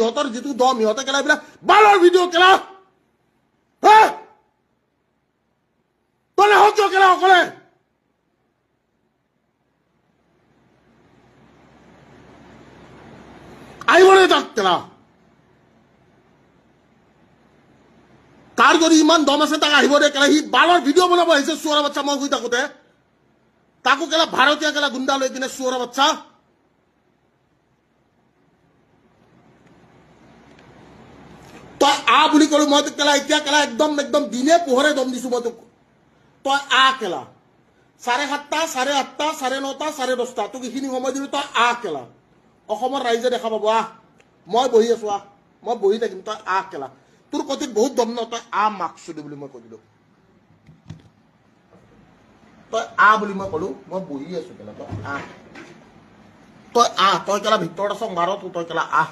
ইহঁতৰ যিটো দম ইহঁতে কেলা এইবিলাক বালৰ ভিডিঅ' কেলা হা তলে হওক কিয় কেলা অকলে আহিবনে তাক কেলা তাৰ যদি ইমান দম আছে তাক আহিব দে কেলা সি বালৰ ভিডিঅ' বনাব আহিছে চোৰা বাচ্চা মই শুই থাকোঁতে তাকো কেলা ভাৰতীয় কেলা গুণ্ডা লৈ কিনে চোৰা বাচ্চা তই আ বুলি কলো মই তোক কেলা এতিয়া কেলা একদম একদম দিনে পোহৰে দম দিছো মই তোক তই আ কেলা 7:30 8:30 9:30 10:30 তোক এইখিনি সময় দিলো তই আ কেলা অসমৰ ৰাইজে দেখা পাব আহ মই বহি আছো আহ মই বহি থাকিম তই আ কেলা তোৰ কতিত বহুত দম ন তই আ মাকছুদি বুলি মই কৈ দিলো তই আ বুলি মই কলো মই বহি আছো কেলা তই আ তই কেলা ভিতৰত আছ মাৰ তই কেলা আহ